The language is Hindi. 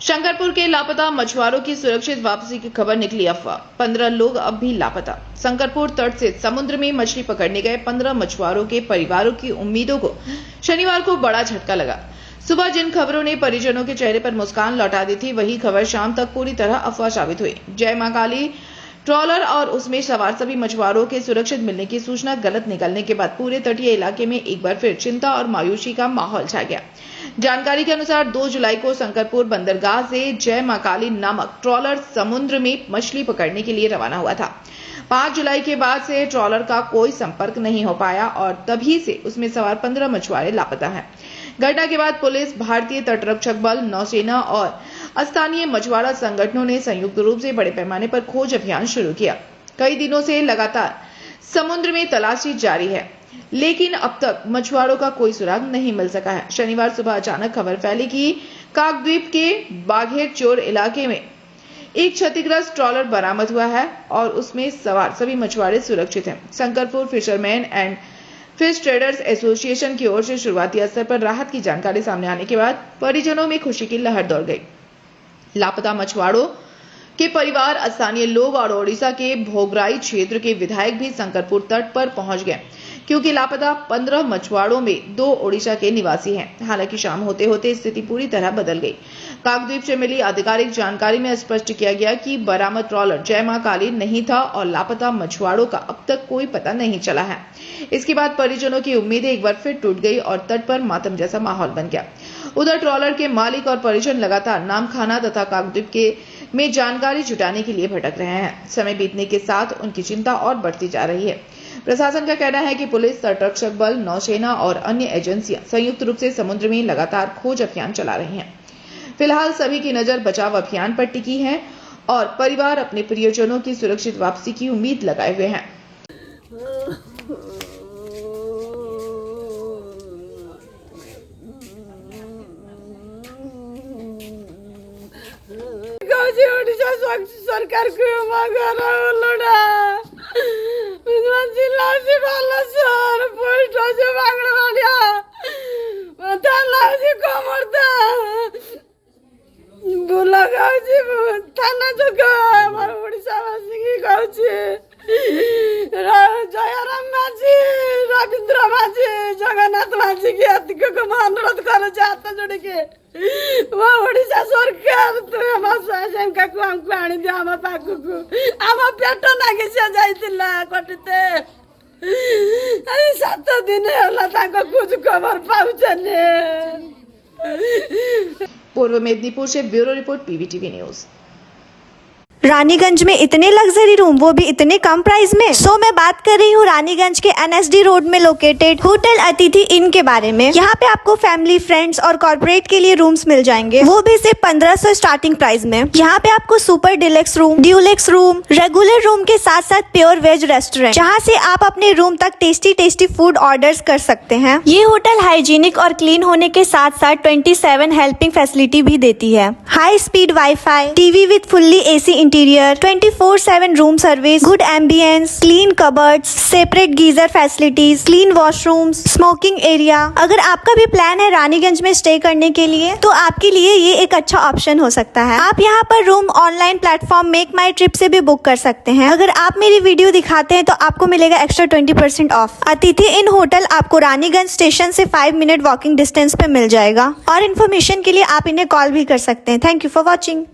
शंकरपुर के लापता मछुआरों की सुरक्षित वापसी की खबर निकली अफवाह। 15 लोग अब भी लापता। शंकरपुर तट से समुद्र में मछली पकड़ने गए 15 मछुआरों के परिवारों की उम्मीदों को शनिवार को बड़ा झटका लगा। सुबह जिन खबरों ने परिजनों के चेहरे पर मुस्कान लौटा दी थी, वही खबर शाम तक पूरी तरह अफवाह साबित हुई। जय मां काली ट्रॉलर और उसमें सवार सभी मछुआरों के सुरक्षित मिलने की सूचना गलत निकलने के बाद पूरे तटीय इलाके में एक बार फिर चिंता और मायूसी का माहौल छा गया। जानकारी के अनुसार 2 जुलाई को शंकरपुर बंदरगाह से जय मां काली नामक ट्रॉलर समुद्र में मछली पकड़ने के लिए रवाना हुआ था। 5 जुलाई के बाद से ट्रॉलर का कोई संपर्क नहीं हो पाया और तभी से उसमें सवार 15 मछुआरे लापता हैं। घटना के बाद पुलिस, भारतीय तटरक्षक बल, नौसेना और स्थानीय मछुआरा संगठनों ने संयुक्त रूप से बड़े पैमाने पर खोज अभियान शुरू किया। कई दिनों से लगातार समुद्र में तलाशी जारी है, लेकिन अब तक मछुआरों का कोई सुराग नहीं मिल सका है। शनिवार सुबह अचानक खबर फैली कि काकद्वीप के बाघेर चोर इलाके में एक क्षतिग्रस्त ट्रॉलर बरामद हुआ है और उसमें सवार सभी मछुआरे सुरक्षित हैं। Shankarpur fisherman and fish traders association की ओर से शुरुआती स्तर पर राहत की जानकारी सामने आने के बाद परिजनों में खुशी की लहर दौड़ गई। लापता मछुआरों के परिवार, स्थानीय लोग और ओडिशा के भोगराई क्षेत्र के विधायक भी शंकरपुर तट पर पहुंच गए, क्योंकि लापता 15 मछुआरों में 2 ओडिशा के निवासी हैं। हालांकि शाम होते होते स्थिति पूरी तरह बदल गई। काकद्वीप से मिली आधिकारिक जानकारी में स्पष्ट किया गया कि बरामद ट्रॉलर जय मां काली नहीं था और लापता मछुआरों का अब तक कोई पता नहीं चला है। इसके बाद परिजनों की उम्मीदें एक बार फिर टूट गई और तट पर मातम जैसा माहौल बन गया। उधर ट्रॉलर के मालिक और परिजन लगातार नामखाना तथा काकद्वीप के में जानकारी जुटाने के लिए भटक रहे हैं। समय बीतने के साथ उनकी चिंता और बढ़ती जा रही है। प्रशासन का कहना है कि पुलिस, तटरक्षक बल, नौसेना और अन्य एजेंसियां संयुक्त रूप से समुद्र में लगातार खोज अभियान चला रही हैं। फिलहाल सभी की नजर बचाव अभियान पर टिकी है और परिवार अपने प्रियजनों की सुरक्षित वापसी की उम्मीद लगाए हुए हैं। सरकार को मांगा लोड़ा जिला से बालेश्वर पोस्ट से बांगड़ा वालिया थाना कमरता बोला गाँव थाना जो हमारे उड़ीसा वासी की गाँव जयराम माझी, रविंद्र माझी, जगन्नाथ माझी की अतिक को अनुरोध करो हाथ जोड़ के वो ओडिशा सरकार तुमको हमको आनी दियो आम पाखक आम पेट नागी से जाइला कटिते 7 दिन है कुछ खबर पाउछने। पूर्व मेदिनीपुर से bureau report, PVTV news. Raniganj में इतने लग्जरी रूम, वो भी इतने कम प्राइस में। मैं बात कर रही हूँ रानीगंज के NSD रोड में लोकेटेड होटल अतिथि इन के बारे में। यहाँ पे आपको फैमिली, फ्रेंड्स और कॉर्पोरेट के लिए रूम्स मिल जाएंगे, वो भी सिर्फ 1500 स्टार्टिंग प्राइस में। यहाँ पे आपको super deluxe room, Dulux room, regular room के साथ साथ प्योर वेज रेस्टोरेंट, जहाँ से आप अपने रूम तक टेस्टी फूड ऑर्डर कर सकते हैं। ये होटल हाइजीनिक और क्लीन होने के साथ साथ 27 हेल्पिंग फैसिलिटी भी देती है। High speed wifi, TV with fully AC interior, 24/7 room service, good ambience, clean cupboards, separate geyser facilities, clean washrooms, smoking area. अगर आपका भी प्लान है रानीगंज में स्टे करने के लिए, तो आपके लिए ये एक अच्छा ऑप्शन हो सकता है। आप यहाँ पर रूम ऑनलाइन प्लेटफॉर्म मेक माई ट्रिप से भी बुक कर सकते हैं। अगर आप मेरी वीडियो दिखाते हैं तो आपको मिलेगा एक्स्ट्रा 20% ऑफ। अतिथि इन होटल आपको रानीगंज स्टेशन से 5 मिनट वॉकिंग डिस्टेंस पे मिल जाएगा। और इन्फॉर्मेशन के लिए आप इन्हें कॉल भी कर सकते हैं। Thank you for watching.